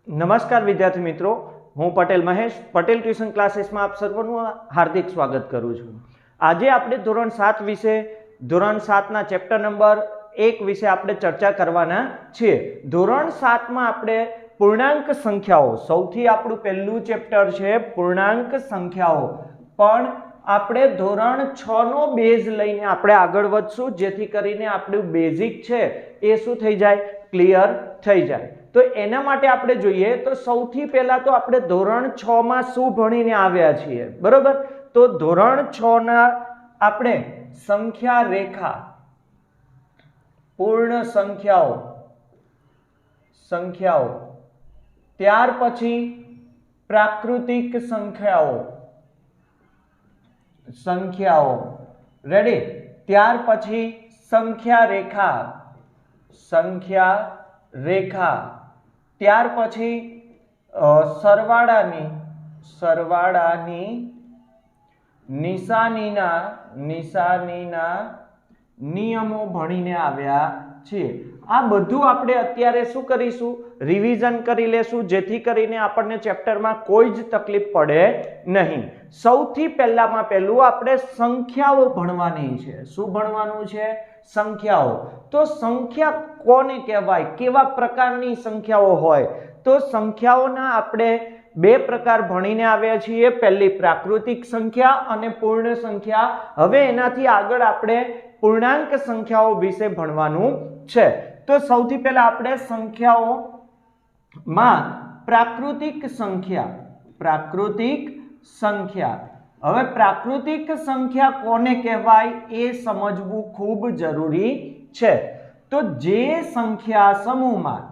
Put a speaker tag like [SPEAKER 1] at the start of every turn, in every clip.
[SPEAKER 1] નમસ્કાર વિદ્યાર્થી મિત્રો, હું પટેલ મહેશ પટેલ ટ્યુશન ક્લાસીસમાં આપ સર્વનું હાર્દિક સ્વાગત કરું છું। આજે આપણે ધોરણ 7 વિશે ધોરણ 7ના ચેપ્ટર નંબર 1 વિશે આપણે ચર્ચા કરવાના છીએ। ધોરણ 7માં આપણે પૂર્ણાંક સંખ્યાઓ, સૌથી આપણું પહેલું ચેપ્ટર છે પૂર્ણાંક સંખ્યાઓ, પણ આપણે ધોરણ 6 નો બેઝ લઈને આપણે આગળ વધશું, જેથી કરીને આપણું બેઝિક છે એ શું થઈ જાય, ક્લિયર થઈ જાય। તો એના માટે આપણે જોઈએ તો સૌથી પહેલા તો આપણે ધોરણ 6 માં શું ભણીને આવ્યા છીએ, બરોબર? તો ધોરણ 6 ના આપણે સંખ્યા રેખા, પૂર્ણ સંખ્યાઓ, ત્યાર પછી પ્રાકૃતિક સંખ્યાઓ, રેડી? ત્યાર પછી સંખ્યા રેખા, ત્યાર પછી સરવાળાની નિશાનીના નિયમો ભણીને આવ્યા છીએ। આ બધું આપણે અત્યારે શું કરીશું, રિવિઝન કરી લેશું, જેથી કરીને આપણને ચેપ્ટરમાં કોઈ જ તકલીફ પડે નહીં। સૌથી પહેલામાં પહેલું આપણે સંખ્યાઓ ભણવાની છે। શું ભણવાનું છે? સંખ્યાઓ। તો સંખ્યા કોને કહેવાય, કેવા પ્રકારની સંખ્યાઓ હોય? તો સંખ્યાઓના આપણે બે પ્રકાર ભણીને આવ્યા છીએ, પહેલી પ્રાકૃતિક સંખ્યા અને પૂર્ણ સંખ્યા। હવે એનાથી આગળ આપણે પૂર્ણાંક સંખ્યાઓ વિશે ભણવાનું છે। તો સૌથી પહેલા આપણે સંખ્યાઓમાં પ્રાકૃતિક સંખ્યા, હવે પ્રાકૃતિક સંખ્યા કોને કહેવાય એ સમજવું ખૂબ જરૂરી છે। તો જે સંખ્યા સમૂહમાં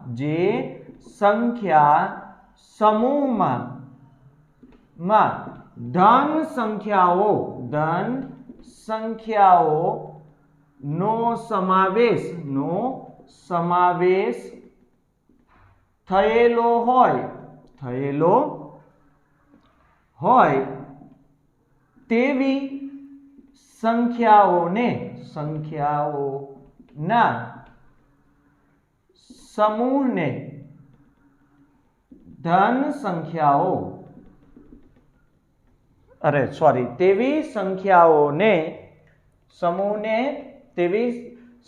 [SPEAKER 1] ધન સંખ્યાઓનો સમાવેશ થયેલો હોય તેવી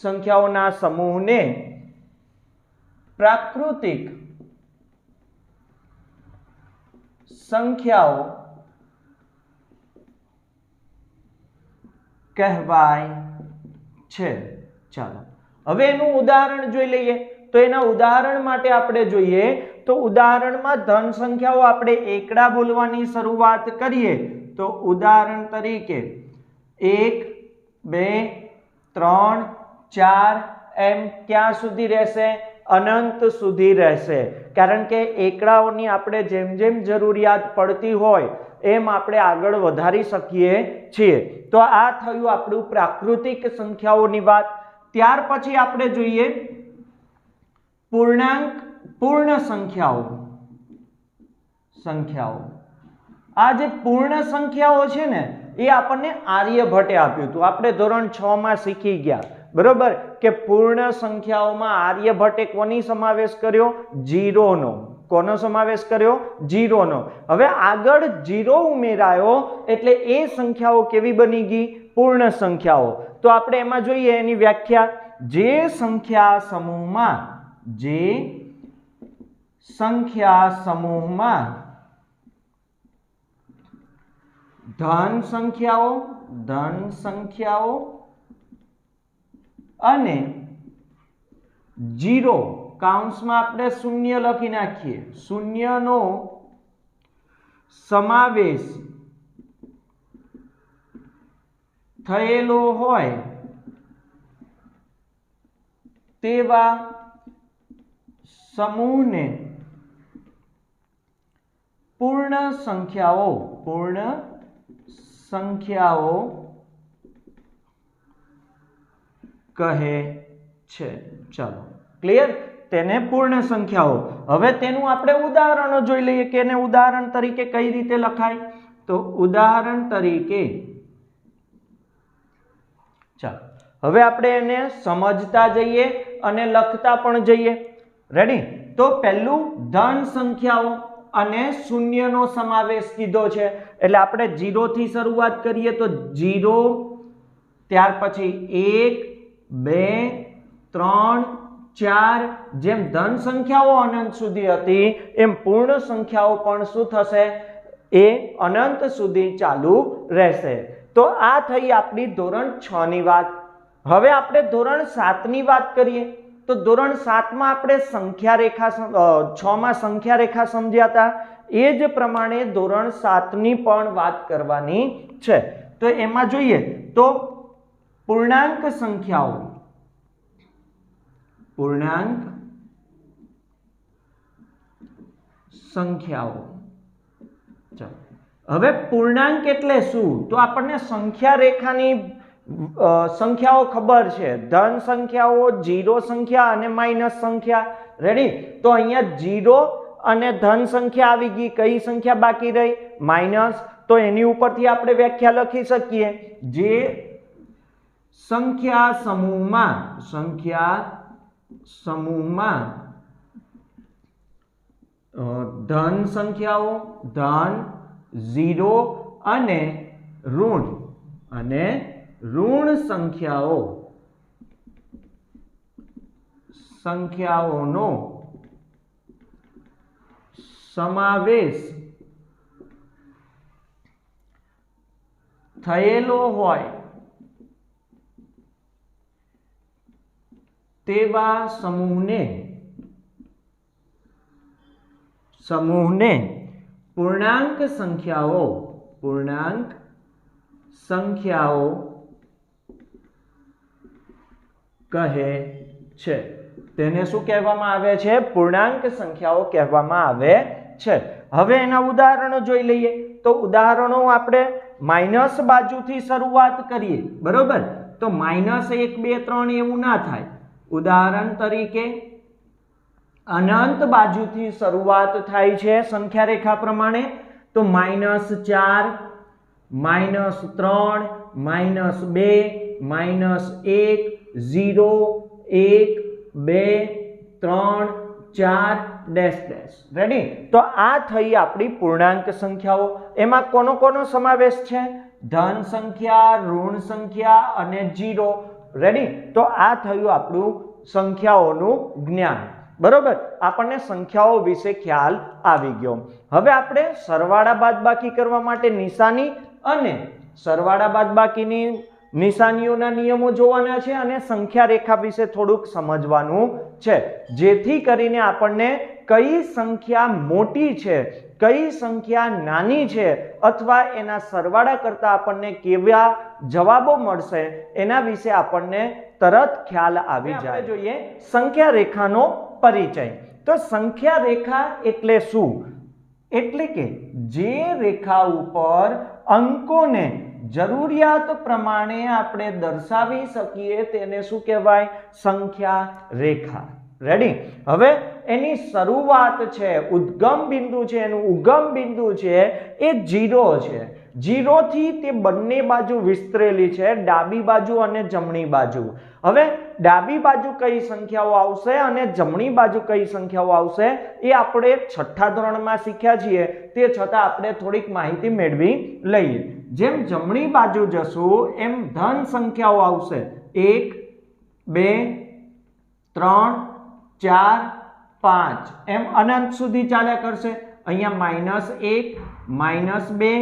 [SPEAKER 1] સંખ્યાઓના સમૂહને પ્રાકૃતિક સંખ્યાઓ કહેવાય છે। ચાલો હવે એનું ઉદાહરણ જોઈ લઈએ। તો એના ઉદાહરણ માટે આપણે જોઈએ તો ઉદાહરણમાં ધન સંખ્યાઓ આપણે એકડા બોલવાની શરૂઆત કરીએ તો ઉદાહરણ તરીકે 1 2 3 4 એમ ક્યાં સુધી રહેશે? અનંત સુધી રહેશે, કારણ કે એકડાઓની આપણે જેમ જેમ જરૂરિયાત પડતી હોય એમ આપણે આગળ વધારી શકીએ છીએ। તો આ થયું આપણું પ્રાકૃતિક સંખ્યાઓની વાત। ત્યાર પછી આપણે જોઈએ પૂર્ણ સંખ્યાઓ। આ જે પૂર્ણ સંખ્યાઓ છે ને એ આપણને આર્યભટ્ટે આપ્યું હતું, આપણે ધોરણ 6 માં શીખી ગયા, બરોબર? કે પૂર્ણ સંખ્યાઓમાં આર્યભટ્ટે કોની સમાવેશ કર્યો? જીરોનો। કોનો સમાવેશ કર્યો? જીરોનો। હવે આગળ જીરો ઉમેરાયો એટલે એ સંખ્યાઓ કેવી બની ગઈ? પૂર્ણ સંખ્યાઓ। તો આપણે એમાં જોઈએ એની વ્યાખ્યા, જે સંખ્યા સમૂહમાં ધન સંખ્યાઓ અને જીરો, કૌંસમાં આપણે શૂન્ય લખી નાખીએ, શૂન્યનો સમાવેશ થયેલો હોય તેવા સમૂહને પૂર્ણ સંખ્યાઓ કહે છે। ચાલો ક્લિયર? તેને પૂર્ણ સંખ્યાઓ। હવે તેનું આપણે ઉદાહરણો જોઈ લઈએ કે એને ઉદાહરણ તરીકે કઈ રીતે લખાય। તો ઉદાહરણ તરીકે ચાલો હવે આપણે એને સમજતા જઈએ અને લખતા પણ જઈએ। રેડી? તો પહેલું ધન સંખ્યાઓ અને શૂન્યનો સમાવેશ કીધો છે એટલે આપણે 0 થી શરૂઆત કરીએ તો 0, ત્યાર પછી 1, 2, 3, 4 જેમ ધન સંખ્યાઓ અનંત સુધી હતી એમ પૂર્ણ સંખ્યાઓ પણ શું થશે એ અનંત સુધી ચાલુ રહેશે। તો આ થઈ આપણી ધોરણ 6 ની વાત। હવે આપણે ધોરણ 7 ની વાત કરીએ તો ધોરણ 7 માં આપણે સંખ્યા રેખા 6 માં સંખ્યા રેખા સમજ્યા હતા એ જ પ્રમાણે ધોરણ 7 ની પણ વાત કરવાની છે। તો એમાં જોઈએ તો પૂર્ણાંક સંખ્યાઓ, પૂર્ણાંક સંખ્યાઓ। હવે પૂર્ણાંક એટલે શું તો આપણને સંખ્યા રેખાની સંખ્યાઓ ખબર છે, ધન સંખ્યાઓ, 0 સંખ્યા અને માઇનસ સંખ્યા। રેડી? તો અહીંયા 0 અને ધન સંખ્યા આવી ગઈ, કઈ સંખ્યા બાકી રહી? માઇનસ। તો એની ઉપરથી આપણે વ્યાખ્યા લખી શકીએ, જે સંખ્યા સમૂહમાં ધન સંખ્યાઓ, ધન, 0 અને ઋણ સંખ્યાઓનો સમાવેશ થયેલો હોય તેવા સમૂહને પૂર્ણાંક સંખ્યાઓ કહે છે। તેને શું કહેવામાં આવે છે? પૂર્ણાંક સંખ્યાઓ કહેવામાં આવે છે। હવે એના ઉદાહરણો જોઈ લઈએ તો ઉદાહરણો આપણે માઇનસ બાજુથી શરૂઆત કરીએ, બરોબર? તો -1, 2, 3 એવું ના થાય। ઉદાહરણ તરીકે અનંત બાજુથી શરૂઆત થાય છે સંખ્યા રેખા પ્રમાણે તો -4, -3, -2, -1, 0, 1, 2, 3, 4 ડેશ ડેશ। રેડી? તો આ થઈ આપણી પૂર્ણાંક સંખ્યાઓ। એમાં કોનો સમાવેશ છે? ધન સંખ્યા, ઋણ સંખ્યા અને 0। રેડી? તો આ થયું આપણું સંખ્યાઓનું જ્ઞાન, બરોબર? આપણને સંખ્યાઓ વિશે ખ્યાલ આવી ગયો। હવે આપણે સરવાળા બાદબાકી કરવા માટે નિશાની અને સરવાળા બાદબાકીની નિશાનીઓના નિયમો જોવાના છે અને સંખ્યા રેખા વિશે થોડુંક સમજવાનું છે, જેથી કરીને આપણને કઈ સંખ્યા મોટી છે, કઈ સંખ્યા નાની છે અથવા એના સરવાળા કરતા આપણને કેવા જવાબો મળશે એના વિશે આપણને તરત ખ્યાલ આવી જાય। જોઈએ સંખ્યા રેખાનો પરિચય। તો સંખ્યા રેખા એટલે શું? એટલે કે જે રેખા ઉપર અંકોને જરૂરિયાત પ્રમાણે આપણે દર્શાવી શકીએ તેને શું કહેવાય? સંખ્યા રેખા। રેડી? હવે એની શરૂઆત છે, ઉદ્ગમ બિંદુ છે, એનું ઉગમ બિંદુ છે એ 0 છે। 0 થી તે બંને બાજુ વિસ્તરેલી છે, ડાબી બાજુ અને જમણી બાજુ। હવે ડાબી બાજુ કઈ સંખ્યાઓ આવશે અને જમણી બાજુ કઈ સંખ્યાઓ આવશે એ આપણે 6થા ધોરણમાં શીખ્યા છીએ, તે છતાં આપણે થોડીક માહિતી મેળવી લઈએ। જેમ જમણી બાજુ જશું એમ ધન સંખ્યાઓ આવશે, 1, 2, 3, 4, 5 એમ અનંત સુધી ચાલ્યા કરશે। અહીંયા -1, -2,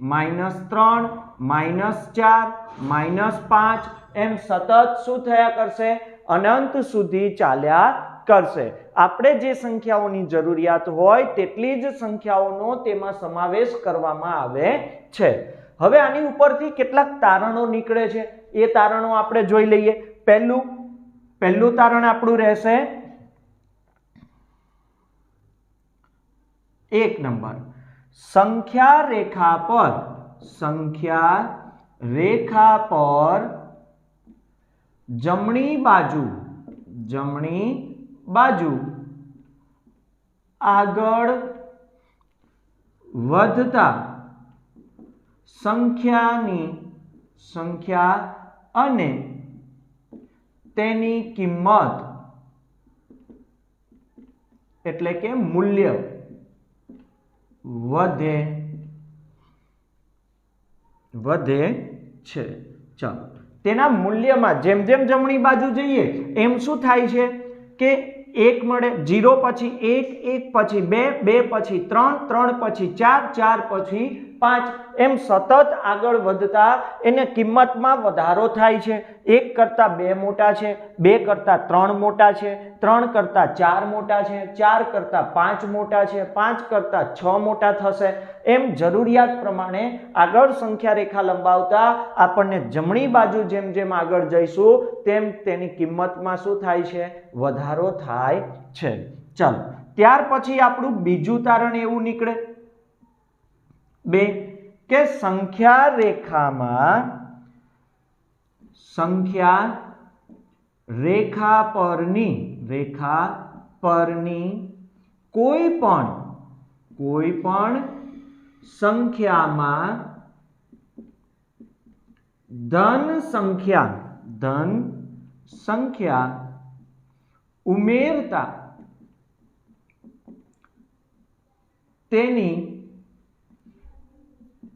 [SPEAKER 1] -3, -4, -5 એમ સતત શું થયા કરશે? અનંત સુધી ચાલ્યા કરશે। આપણે જે સંખ્યાઓની જરૂરિયાત હોય તેટલી જ સંખ્યાઓનો તેમાં સમાવેશ કરવામાં આવે છે। હવે આની ઉપરથી કેટલાક તારણો નીકળે છે, એ તારણો આપણે જોઈ લઈએ। પહેલું તારણ આપણું રહેશે 1 નંબર, સંખ્યા રેખા પર જમણી બાજુ આગળ વધતા સંખ્યા અને તેની કિંમત એટલે કે મૂલ્ય વધે છે। ચાલો, તેના મૂલ્યમાં જેમ જેમ જમણી બાજુ જઈએ એમ શું થાય છે કે 1 મળે, 0 પછી 1, 1 પછી 2, 2 પછી 3, 3 પછી 4, 4 પછી 5, એમ સતત આગળ વધતા એને કિંમતમાં વધારો થાય છે। 1 કરતાં 2 મોટા છે, 2 કરતાં 3 મોટા છે, 3 કરતાં 4 મોટા છે, 4 કરતાં 5 મોટા છે, 5 કરતાં 6 મોટા થશે। એમ જરૂરિયાત પ્રમાણે આગળ સંખ્યા રેખા લંબાવતા આપણને જમણી બાજુ જેમ જેમ આગળ જઈશું તેમ તેની કિંમતમાં શું થાય છે? વધારો થાય છે। ચાલો, ત્યાર પછી આપણું બીજું તારણ એવું નીકળે 2 કે સંખ્યા રેખા પરની કોઈ પણ સંખ્યામાં ધન સંખ્યા ઉમેરતા તેની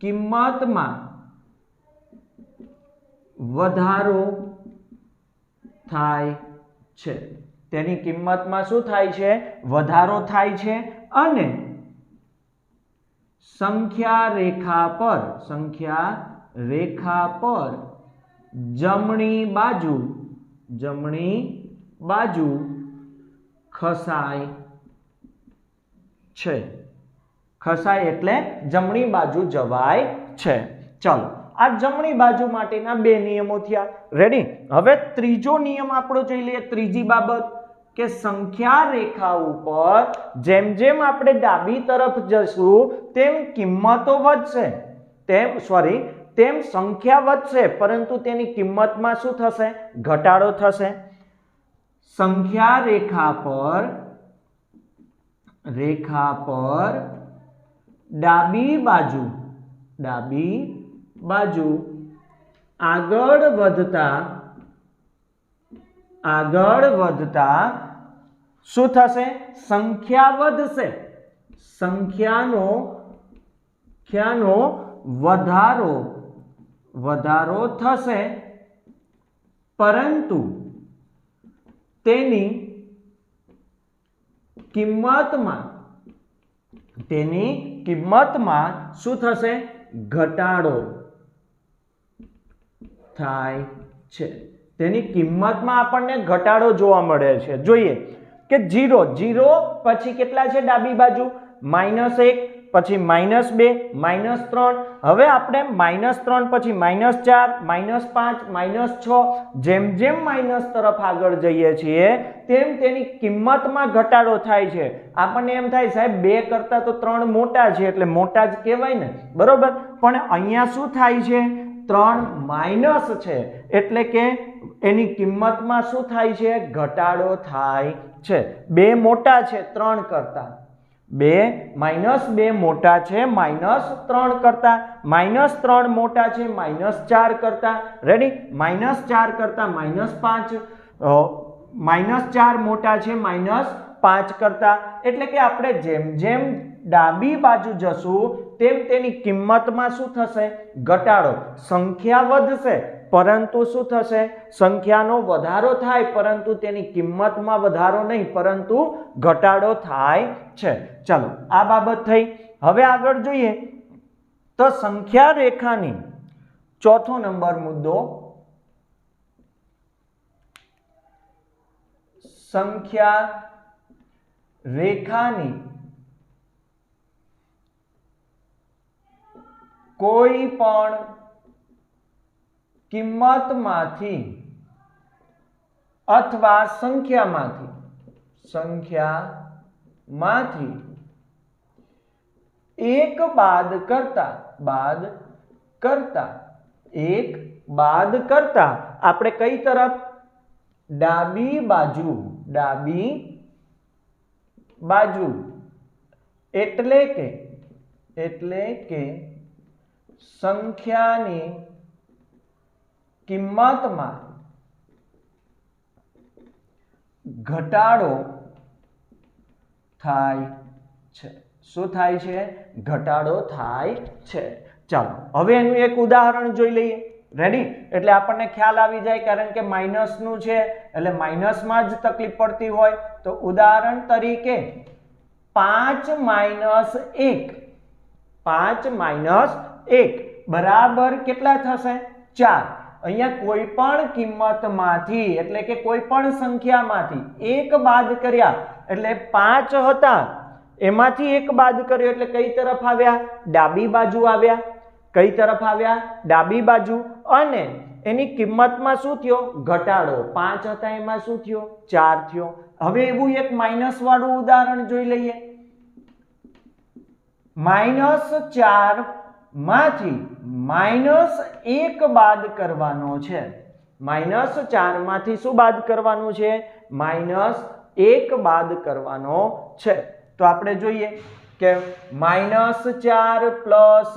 [SPEAKER 1] કિંમતમાં વધારો થાય છે। તેની કિંમતમાં શું થાય છે? વધારો થાય છે। અને સંખ્યા રેખા પર જમણી બાજુ ખસાય છે। ખસાય એટલે જમણી બાજુ જવાય છે। ચાલો, આ જમણી બાજુ માટેના 2 નિયમો થયા। રેડી? હવે ત્રીજો નિયમ આપણો જોઈ લઈએ। ત્રીજી બાબત કે સંખ્યા રેખા ઉપર જેમ જેમ આપણે ડાબી તરફ જશું તેમ કિંમતો વધશે, તેમ સંખ્યા વધશે, પરંતુ તેની કિંમતમાં શું થશે? ઘટાડો થશે। સંખ્યા રેખા પર ડાબી બાજુ આગળ વધતા શું થશે? સંખ્યા વધશે। સંખ્યાનો વધારો થશે, પરંતુ તેની કિંમતમાં શું થશે? ઘટાડો થાય છે। તેની કિંમતમાં આપણને ઘટાડો જોવા મળે છે। જોઈએ કે 0 પછી કેટલા છે ડાબી બાજુ? -1 પછી -2 -3, હવે આપણે -3 પછી -4 -5 -6 જેમ જેમ માઇનસ તરફ આગળ જઈએ છીએ તેમ તેની કિંમતમાં ઘટાડો થાય છે। આપણને એમ થાય સાહેબ 2 કરતાં તો 3 મોટા છે એટલે મોટા જ કહેવાય ને, બરોબર? પણ અહીંયા શું થાય છે? 3 માઇનસ છે એટલે કે એની કિંમતમાં શું થાય છે? ઘટાડો થાય છે। 2 મોટા છે 3 કરતાં, 2 મોટા છે -3 કરતાં, -3 મોટા છે -4 કરતાં। રેડી? -4 કરતાં -5, -4 મોટા છે -5 કરતાં। એટલે કે આપણે જેમ જેમ ડાબી બાજુ જશું તેમ તેની કિંમતમાં શું થશે? ઘટાડો। સંખ્યા વધશે પરંતુ શું થશે? સંખ્યાનો વધારો થાય, પરંતુ તેની કિંમતમાં વધારો નહીં પરંતુ ઘટાડો થાય છે। ચાલો, આ બાબત થઈ। હવે આગળ જોઈએ તો સંખ્યા રેખાની ચોથો નંબર મુદ્દો, સંખ્યા રેખાની કોઈ પણ કિંમતમાંથી અથવા સંખ્યામાંથી એક બાદ કરતા આપણે કઈ તરફ? ડાબી બાજુ એટલે કે સંખ્યાની કિંમતમાં ઘટાડો થાય છે. શું થાય છે? ઘટાડો થાય છે. ચાલો હવે એનું એક ઉદાહરણ જોઈ લઈએ. રેડી? એટલે આપણને ખ્યાલ આવી જાય, કારણ કે માઇનસ નું છે એટલે માઇનસમાં જ તકલીફ પડતી હોય. તો ઉદાહરણ તરીકે 5 માઇનસ 1, 5 માઇનસ 1 બરાબર કેટલા થશે? 4. અહીંયા કોઈ પણ કિંમતમાંથી એટલે કે કોઈ પણ સંખ્યામાંથી 1 બાદ કર્યા એટલે 5 હતા, એમાંથી 1 બાદ કર્યો એટલે કઈ તરફ આવ્યા? ડાબી બાજુ આવ્યા. કઈ તરફ આવ્યા? ડાબી બાજુ. અને એની કિંમતમાં શું થયો? ઘટાડો. 5 હતા એમાં શું થયો? 4 થયો. હવે એવું એક માઇનસ વાળું ઉદાહરણ જોઈ લઈએ. -4 માંથી -1 બાદ કરવાનો છે. -4 માંથી શું બાદ કરવાનું છે? -1 બાદ કરવાનો છે. તો આપણે જોઈએ કે -4 પ્લસ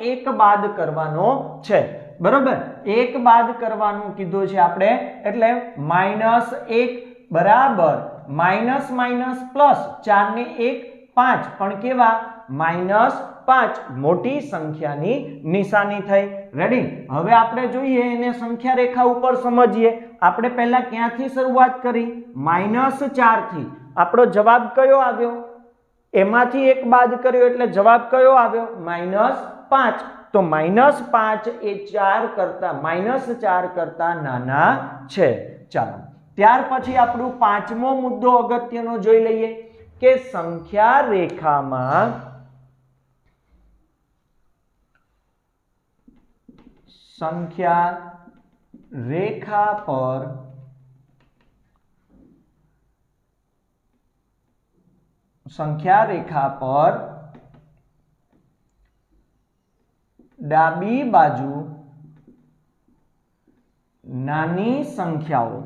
[SPEAKER 1] 1 બાદ કરવાનો છે. બરોબર? 1 બાદ કરવાનું કીધું છે આપણે, એટલે -1 બરાબર માઇનસ માઇનસ પ્લસ 4 ને 1 5, પણ કેવા? -5. મોટી સંખ્યાની નિશાની થઈ. રેડી? હવે આપણે જોઈએ એને સંખ્યા રેખા ઉપર સમજીએ. આપણે પહેલા ક્યાંથી શરૂઆત કરી? -4 થી. આપણો જવાબ કયો આવ્યો? એમાંથી 1 બાદ કર્યો એટલે જવાબ કયો આવ્યો? -5. તો -5 એ 4 કરતા નાના છે. ચાલો ત્યાર પછી આપણું પાંચમો મુદ્દો અગત્યનો જોઈ લઈએ કે સંખ્યા રેખામાં સંખ્યા રેખા પર ડાબી બાજુ નાની સંખ્યાઓ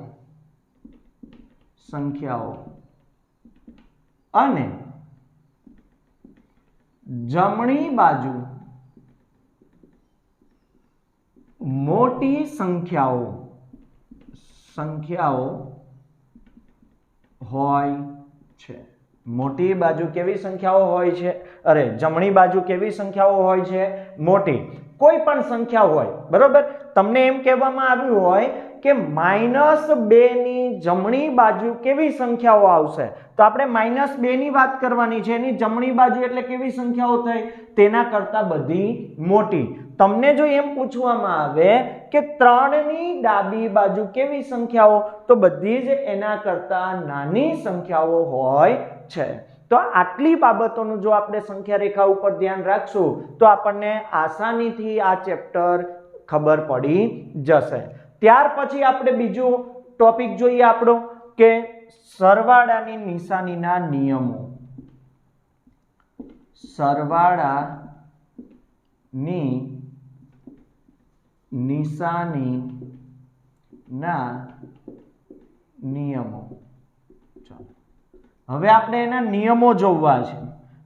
[SPEAKER 1] અને જમણી બાજુ મોટી સંખ્યાઓ હોય છે. મોટી બાજુ કેવી સંખ્યાઓ હોય છે? જમણી બાજુ કેવી સંખ્યાઓ હોય છે? મોટી. કોઈ પણ સંખ્યા હોય, બરોબર? તમને એમ કહેવામાં આવ્યું હોય કે -2 ની જમણી બાજુ કેવી સંખ્યાઓ આવશે, તો આપણે -2 ની વાત કરવાની છે. એની જમણી બાજુ એટલે કેવી સંખ્યાઓ થઈ? તેના કરતા બધી મોટી. તમને જો એમ પૂછવામાં આવે કે 3 ની ડાબી બાજુ કેવી સંખ્યાઓ, તો બધી જ એના કરતા નાની સંખ્યાઓ હોય છે. તો આટલી બાબતોનું જો આપણે સંખ્યા રેખા ઉપર ધ્યાન રાખશું તો આપણને આસાનીથી આ ચેપ્ટર ખબર પડી જશે. ત્યાર પછી આપણે બીજો ટોપિક જોઈએ આપણો કે સરવાળાની નિશાનીના નિયમો. સરવાળાની નિશાનીના નિયમો. હવે આપણે એના નિયમો જોવા છે.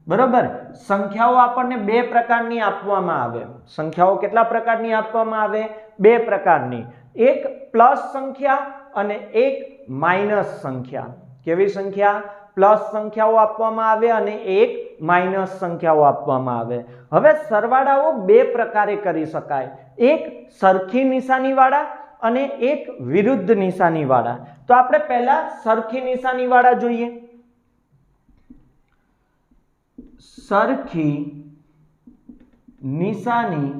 [SPEAKER 1] બરોબર? સંખ્યાઓ આપણને 2 પ્રકારની આપવામાં આવે. સંખ્યાઓ કેટલા પ્રકારની આપવામાં આવે? 2 પ્રકારની. એક પ્લસ સંખ્યા અને એક માઇનસ સંખ્યા. કેવી સંખ્યા? પ્લસ સંખ્યાઓ આપવામાં આવે અને એક માઇનસ સંખ્યાઓ આપવામાં આવે. હવે સરવાળાઓ 2 પ્રકારે કરી શકાય. એક સરખી નિશાની વાળા અને એક વિરુદ્ધ નિશાની વાળા. તો આપણે પહેલા સરખી નિશાની વાળા જોઈએ. સરખી નિશાની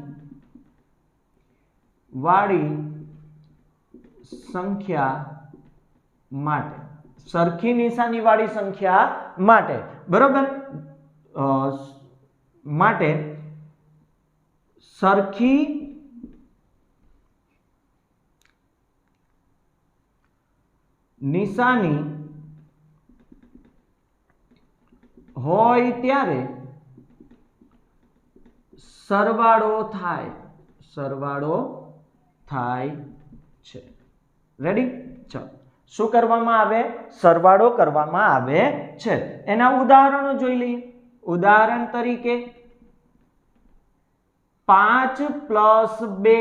[SPEAKER 1] વાળી સંખ્યા માટે, સરખી નિશાની વાળી સંખ્યા માટે, બરોબર? માટે સરખી નિશાની હોય ત્યારે સરવાળો થાય છે. રેડી? ચાલો શું કરવામાં આવે? સરવાળો કરવામાં આવે છે. એના ઉદાહરણો જોઈ લઈએ. ઉદાહરણ તરીકે 5 + 2.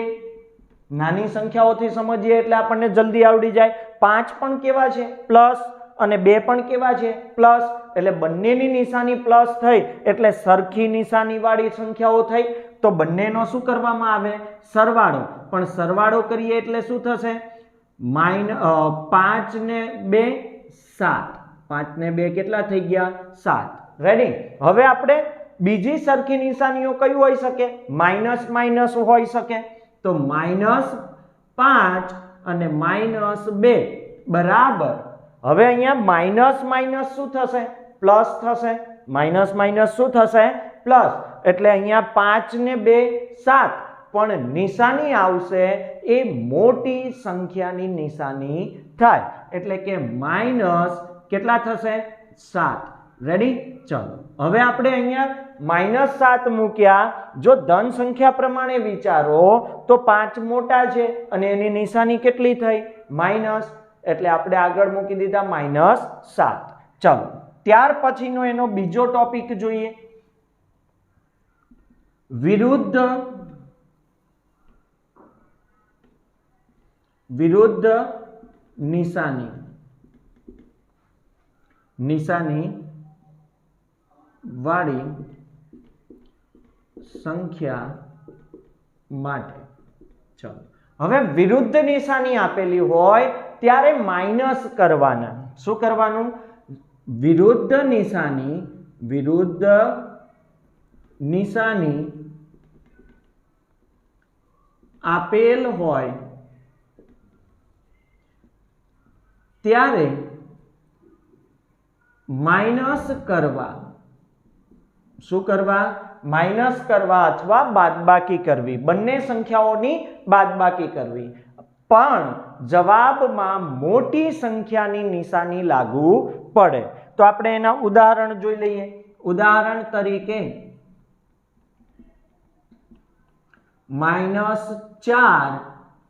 [SPEAKER 1] નાની સંખ્યાઓથી સમજીએ એટલે આપણને જલ્દી આવડી જાય. 5 પણ કેવા છે પ્લસ અને 2 પણ કેવા છે પ્લસ, એટલે બંનેની નિશાની પ્લસ થઈ એટલે સરખી નિશાની વાળી સંખ્યાઓ થઈ, તો બંનેનો શું કરવામાં આવે સરવાળો, પણ સરવાળો કરીએ એટલે શું થશે 5 ને 2 7, 5 ને 2 કેટલા થઈ ગયા 7. રેડી. હવે આપણે બીજી સરખી નિશાનીઓ કઈ હોઈ શકે માઇનસ માઇનસ હોઈ શકે, તો -5 અને -2 બરાબર. હવે અહીંયા માઇનસ માઇનસ શું થશે પ્લસ થશે, માઇનસ માઇનસ શું થશે પ્લસ, એટલે અહીંયા 5 ને 2 7, પણ નિશાની આવશે એ મોટી સંખ્યાની નિશાની થાય, એટલે કે માઇનસ કેટલા થશે 7. રેડી. ચલો હવે આપણે અહીંયા -7 મૂક્યા, જો ધન સંખ્યા પ્રમાણે વિચારો તો 5 મોટા છે અને એની નિશાની કેટલી થઈ માઇનસ, એટલે આપણે આગળ મૂકી દીધા -7. ચલો ત્યાર પછીનો એનો બીજો ટોપિક જોઈએ, વિરુદ્ધ નિશાની વાળી સંખ્યા માટે. ચલો હવે વિરુદ્ધ નિશાની આપેલી હોય ત્યારે માઇનસ કરવાના. શું કરવાનું? વિરુદ્ધ નિશાની આપેલ હોય ત્યારે માઇનસ કરવા. શું કરવા? માઇનસ કરવા અથવા બાદબાકી કરવી, બંને સંખ્યાઓની બાદબાકી કરવી, પણ જવાબમાં મોટી સંખ્યાની નિશાની લાગુ પડે. તો આપણે એના ઉદાહરણ જોઈ લઈએ. ઉદાહરણ તરીકે -4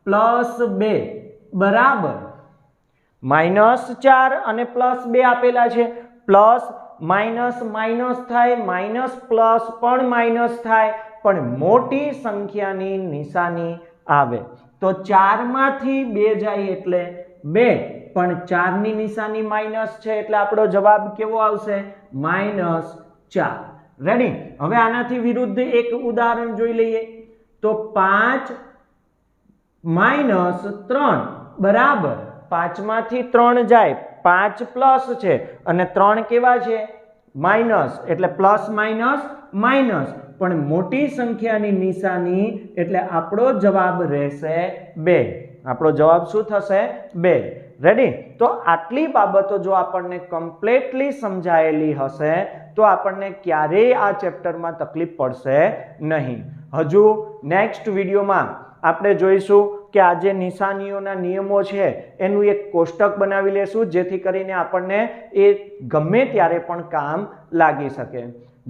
[SPEAKER 1] + 2 બરાબર, -4 અને +2 આપેલા છે, પ્લસ માઇનસ માઇનસ થાય, માઇનસ પ્લસ પણ માઇનસ થાય, પણ મોટી સંખ્યાની નિશાની આવે તો 4 માંથી 2 જાય એટલે 2, પણ 4 ની નિશાની માઇનસ છે એટલે આપણો જવાબ કેવો આવશે -4. રેડી. હવે આનાથી વિરુદ્ધ એક ઉદાહરણ જોઈ લઈએ, તો 5 - 3 બરાબર, 5 માંથી 3 જાય, 5 પ્લસ છે અને 3 કેવા છે માઇનસ, એટલે પ્લસ માઇનસ માઇનસ, પણ મોટી સંખ્યાની નિશાની એટલે આપણો જવાબ રહેશે 2. આપણો જવાબ શું થશે 2. રેડી. તો આટલી બાબતો જો આપણને કમ્પ્લીટલી સમજાયેલી હશે તો આપણને ક્યારેય આ ચેપ્ટરમાં તકલીફ પડશે નહીં. હજુ નેક્સ્ટ વિડીયોમાં આપણે જોઈશું કે આ જે નિશાનીઓના નિયમો છે એનું એક કોષ્ટક બનાવી લેશું, જેથી કરીને આપણને એ ગમે ત્યારે પણ કામ લાગી શકે.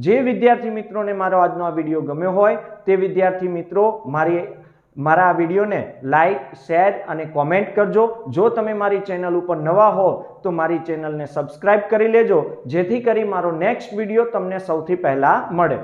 [SPEAKER 1] જે વિદ્યાર્થી મિત્રોને મારો આજનો આ વિડીયો ગમ્યો હોય તે વિદ્યાર્થી મિત્રો મારા આ વિડીયોને લાઈક, શેર અને કોમેન્ટ કરજો. જો તમે મારી ચેનલ ઉપર નવા હો તો મારી ચેનલને સબસ્ક્રાઇબ કરી લેજો, જેથી કરી મારો નેક્સ્ટ વિડીયો તમને સૌથી પહેલા મળે.